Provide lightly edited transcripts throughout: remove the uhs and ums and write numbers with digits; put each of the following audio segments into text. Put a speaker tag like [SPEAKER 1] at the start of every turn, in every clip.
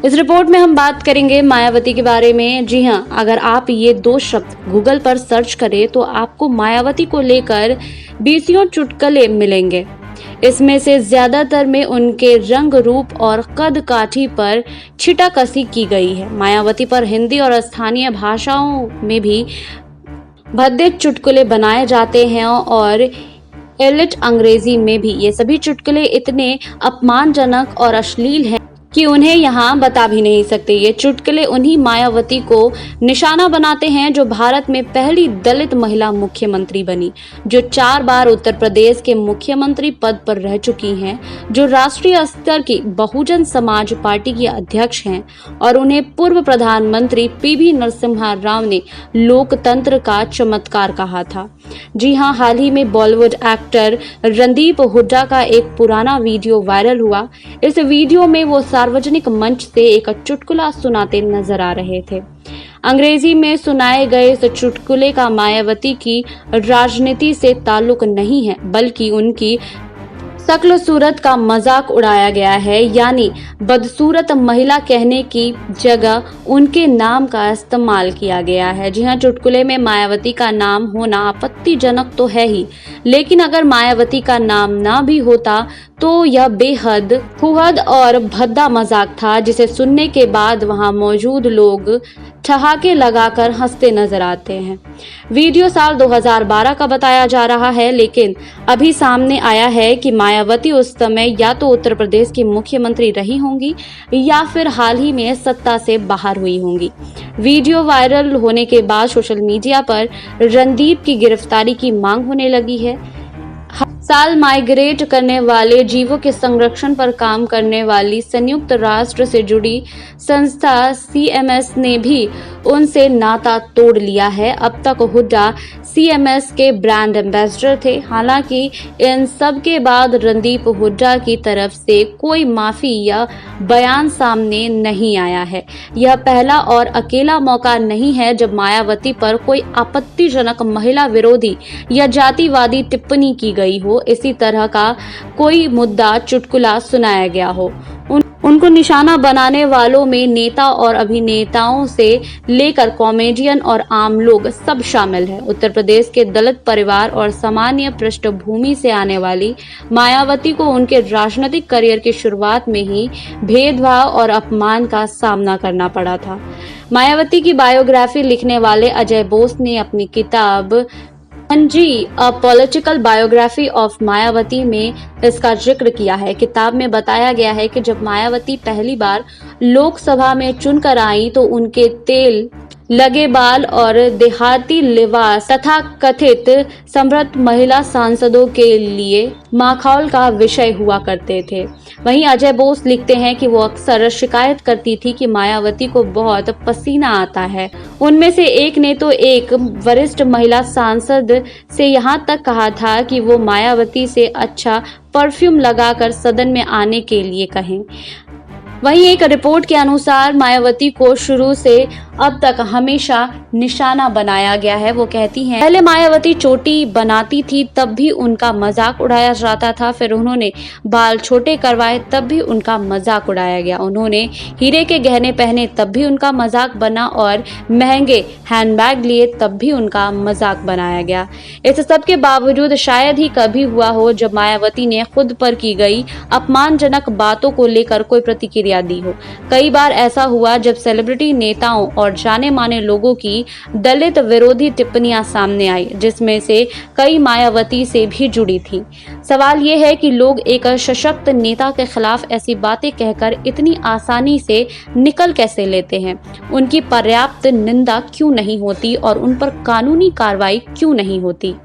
[SPEAKER 1] इस रिपोर्ट में हम बात करेंगे मायावती के बारे में। जी हाँ, अगर आप ये 2 शब्द गूगल पर सर्च करें तो आपको मायावती को लेकर बीसियों चुटकुले मिलेंगे। इसमें से ज्यादातर में उनके रंग रूप और कद काठी पर छिटाकसी की गई है। मायावती पर हिंदी और स्थानीय भाषाओं में भी भद्दे चुटकुले बनाए जाते हैं और एलिट अंग्रेजी में भी। ये सभी चुटकुले इतने अपमानजनक और अश्लील हैं कि उन्हें यहाँ बता भी नहीं सकते। ये चुटकुले उन्हीं मायावती को निशाना बनाते हैं जो भारत में पहली दलित महिला मुख्यमंत्री बनी, जो 4 बार उत्तर प्रदेश के मुख्यमंत्री पद पर रह चुकी हैं, जो राष्ट्रीय स्तर की बहुजन समाज पार्टी की अध्यक्ष हैं और उन्हें पूर्व प्रधानमंत्री पीवी नरसिम्हा राव ने लोकतंत्र का चमत्कार कहा था। जी हाँ, हाल ही में बॉलीवुड एक्टर रणदीप हुड्डा का एक पुराना वीडियो वायरल हुआ। इस वीडियो में वो सार्वजनिक मंच से एक चुटकुला सुनाते नजर आ रहे थे। अंग्रेजी में सुनाए गए इस चुटकुले का मायावती की राजनीति से ताल्लुक नहीं है, बल्कि उनकी शक्ल सूरत का मजाक उड़ाया गया है। यानी बदसूरत महिला कहने की जगह उनके नाम का इस्तेमाल किया गया है। जी हाँ, चुटकुले में मायावती का नाम होना आपत्तिजनक तो है ही, लेकिन अगर मायावती का नाम ना भी होता तो यह बेहद खुहद और भद्दा मजाक था, जिसे सुनने के बाद वहां मौजूद लोग ठहाके लगाकर हंसते नजर आते हैं। वीडियो साल 2012 का बताया जा रहा है, लेकिन अभी सामने आया है कि मायावती उस समय या तो उत्तर प्रदेश की मुख्यमंत्री रही होंगी या फिर हाल ही में सत्ता से बाहर हुई होंगी। वीडियो वायरल होने के बाद सोशल मीडिया पर रणदीप की गिरफ्तारी की मांग होने लगी है। साल माइग्रेट करने वाले जीवों के संरक्षण पर काम करने वाली संयुक्त राष्ट्र से जुड़ी संस्था CMS ने भी उनसे नाता तोड़ लिया है। अब तक हुड्डा CMS के ब्रांड एम्बेसडर थे। हालांकि इन सब के बाद रणदीप हुड्डा की तरफ से कोई माफी या बयान सामने नहीं आया है। यह पहला और अकेला मौका नहीं है जब मायावती पर कोई आपत्तिजनक महिला विरोधी या जातिवादी टिप्पणी की गई हो, इसी तरह का कोई मुद्दा चुटकुला सुनाया गया हो। उनको निशाना बनाने वालों में नेता और अभिनेताओं से लेकर कॉमेडियन और आम लोग सब शामिल हैं। उत्तर प्रदेश के दलित परिवार और सामान्य पृष्ठभूमि से आने वाली मायावती को उनके राजनीतिक करियर की शुरुआत में ही भेदभाव और अपमान का सामना करना पड़ा था। मायावती की बायोग्राफी लिखने वाले अजय बोस ने अपनी किताब जी a political biography of Mayawati में इसका जिक्र किया है। किताब में बताया गया है कि जब मायावती पहली बार लोकसभा में चुनकर आई तो उनके तेल लगे बाल और देहाती लिबास तथा कथित समृद्ध महिला सांसदों के लिए माखौल का विषय हुआ करते थे। वहीं अजय बोस लिखते हैं कि वो अक्सर शिकायत करती थी कि मायावती को बहुत पसीना आता है। उनमें से एक ने तो एक वरिष्ठ महिला सांसद से यहाँ तक कहा था कि वो मायावती से अच्छा परफ्यूम लगाकर सदन में आने के लिए कहें। वहीं एक रिपोर्ट के अनुसार मायावती को शुरू से अब तक हमेशा निशाना बनाया गया है। वो कहती हैं, पहले मायावती चोटी बनाती थी तब भी उनका मजाक उड़ाया जाता था, फिर उन्होंने बाल छोटे करवाए तब भी उनका मजाक उड़ाया गया, उन्होंने हीरे के गहने पहने तब भी उनका मजाक बना और महंगे हैंडबैग लिए तब भी उनका मजाक बनाया गया। इस सब के बावजूद शायद ही कभी हुआ हो जब मायावती ने खुद पर की गई अपमानजनक बातों को लेकर कोई प्रतिक्रिया दी हो। कई बार ऐसा हुआ जब सेलिब्रिटी नेताओं और जाने माने लोगों की दलित विरोधी टिप्पणियां सामने आई, जिसमें से कई मायावती से भी जुड़ी थी। सवाल यह है कि लोग एक सशक्त नेता के खिलाफ ऐसी बातें कहकर इतनी आसानी से निकल कैसे लेते हैं? उनकी पर्याप्त निंदा क्यों नहीं होती और उन पर कानूनी कार्रवाई क्यों नहीं होती?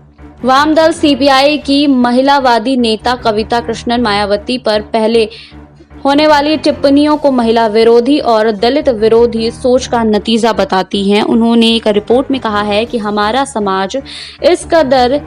[SPEAKER 1] वामदल CPI की महिलावादी नेता कविता कृष्णन मायावती पर पहले होने वाली टिप्पणियों को महिला विरोधी और दलित विरोधी सोच का नतीजा बताती हैं। उन्होंने एक रिपोर्ट में कहा है कि हमारा समाज इस कदर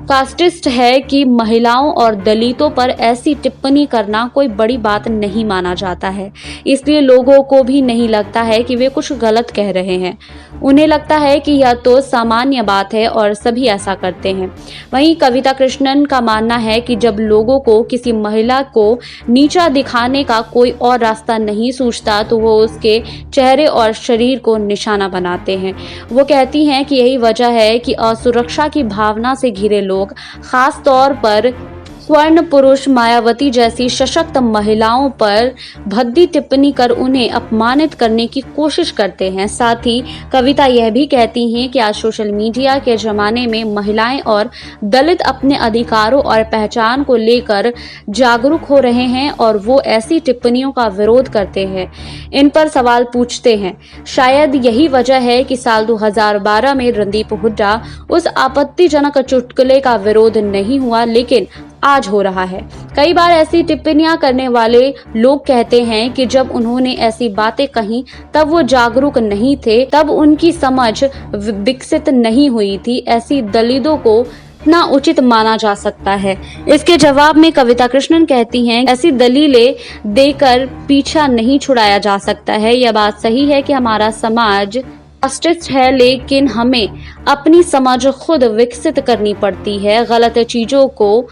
[SPEAKER 1] कास्टिस्ट है कि महिलाओं और दलितों पर ऐसी टिप्पणी करना कोई बड़ी बात नहीं माना जाता है, इसलिए लोगों को भी नहीं लगता है कि वे कुछ गलत कह रहे हैं। उन्हें लगता है कि यह तो सामान्य बात है और सभी ऐसा करते हैं। वहीं कविता कृष्णन का मानना है कि जब लोगों को किसी महिला को नीचा दिखाने का कोई और रास्ता नहीं सूझता तो वो उसके चेहरे और शरीर को निशाना बनाते हैं। वो कहती हैं कि यही वजह है कि असुरक्षा की भावना से घिरे लोग खास तौर पर स्वर्ण पुरुष मायावती जैसी सशक्त महिलाओं पर भद्दी टिप्पणी कर उन्हें अपमानित करने की कोशिश करते हैं। साथ ही कविता यह भी कहती हैं कि आज सोशल मीडिया के जमाने में महिलाएं और दलित अपने अधिकारों और पहचान को लेकर जागरूक हो रहे हैं और वो ऐसी टिप्पणियों का विरोध करते हैं, इन पर सवाल पूछते हैं। शायद यही वजह है कि साल 2012 में रणदीप हुड्डा उस आपत्तिजनक चुटकुले का विरोध नहीं हुआ, लेकिन आज हो रहा है। कई बार ऐसी टिप्पणियां करने वाले लोग कहते हैं कि जब उन्होंने ऐसी बातें कही तब वो जागरूक नहीं थे, तब उनकी समझ विकसित नहीं हुई थी। ऐसी दलितों को ना उचित माना जा सकता है। इसके जवाब में कविता कृष्णन कहती हैं, ऐसी दलीलें देकर पीछा नहीं छुड़ाया जा सकता है। यह बात सही है कि हमारा समाज कास्टिस्ट है, लेकिन हमें अपनी समझ खुद विकसित करनी पड़ती है, गलत चीजों को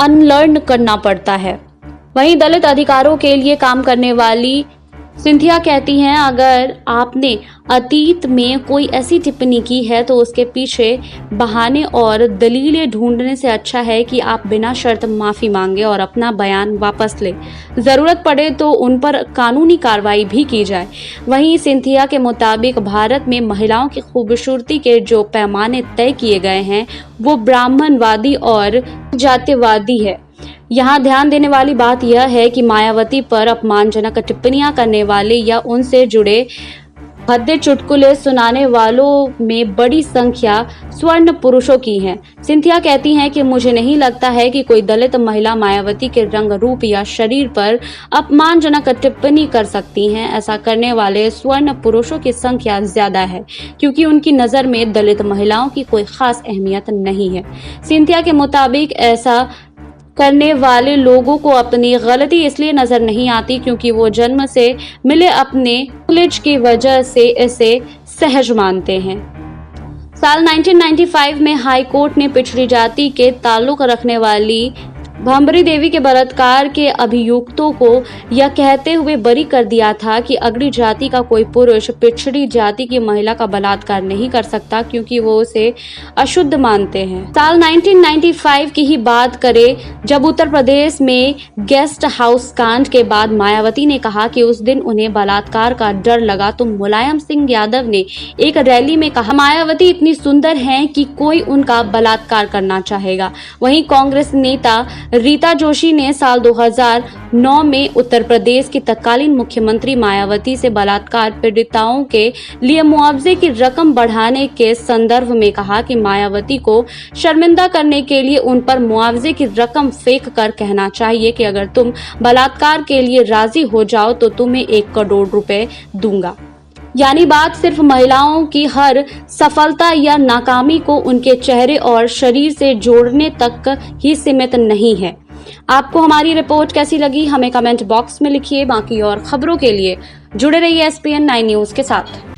[SPEAKER 1] अनलर्न करना पड़ता है। वहीं दलित अधिकारों के लिए काम करने वाली सिंथिया कहती हैं, अगर आपने अतीत में कोई ऐसी टिप्पणी की है तो उसके पीछे बहाने और दलीलें ढूंढने से अच्छा है कि आप बिना शर्त माफी मांगे और अपना बयान वापस लें। जरूरत पड़े तो उन पर कानूनी कार्रवाई भी की जाए। वहीं सिंथिया के मुताबिक भारत में महिलाओं की खूबसूरती के जो पैमाने तय किए गए हैं वो ब्राह्मणवादी और जातिवादी है। यहाँ ध्यान देने वाली बात यह है कि मायावती पर अपमानजनक टिप्पणियां करने वाले या उनसे जुड़े भद्दे चुटकुले सुनाने वालों में बड़ी संख्या स्वर्ण पुरुषों की है। सिंथिया कहती हैं कि मुझे नहीं लगता है कि कोई दलित महिला मायावती के रंग रूप या शरीर पर अपमानजनक टिप्पणी कर सकती हैं। ऐसा करने वाले स्वर्ण पुरुषों की संख्या ज्यादा है क्योंकि उनकी नजर में दलित महिलाओं की कोई खास अहमियत नहीं है। सिंथिया के मुताबिक ऐसा करने वाले लोगों को अपनी गलती इसलिए नजर नहीं आती क्योंकि वो जन्म से मिले अपने प्रिविलेज की वजह से इसे सहज मानते हैं। साल 1995 में हाई कोर्ट ने पिछड़ी जाति के ताल्लुक रखने वाली भंबरी देवी के बलात्कार के अभियुक्तों को यह कहते हुए बरी कर दिया था कि अगड़ी जाति का कोई पुरुष पिछड़ी जाति की महिला का बलात्कार नहीं कर सकता क्योंकि वो उसे अशुद्ध मानते हैं। साल 1995 की ही बात करें जब उत्तर प्रदेश में गेस्ट हाउस कांड के बाद मायावती ने कहा कि उस दिन उन्हें बलात्कार का डर लगा तो मुलायम सिंह यादव ने एक रैली में कहा, मायावती इतनी सुंदर हैं कि कोई उनका बलात्कार करना चाहेगा। वहीं कांग्रेस नेता रीता जोशी ने साल 2009 में उत्तर प्रदेश की तत्कालीन मुख्यमंत्री मायावती से बलात्कार पीड़िताओं के लिए मुआवजे की रकम बढ़ाने के संदर्भ में कहा कि मायावती को शर्मिंदा करने के लिए उन पर मुआवजे की रकम फेंक कर कहना चाहिए कि अगर तुम बलात्कार के लिए राजी हो जाओ तो तुम्हें 1 करोड़ रुपए दूंगा। यानी बात सिर्फ महिलाओं की हर सफलता या नाकामी को उनके चेहरे और शरीर से जोड़ने तक ही सीमित नहीं है। आपको हमारी रिपोर्ट कैसी लगी हमें कमेंट बॉक्स में लिखिए। बाकी और खबरों के लिए जुड़े रहिए SPN 9 न्यूज के साथ।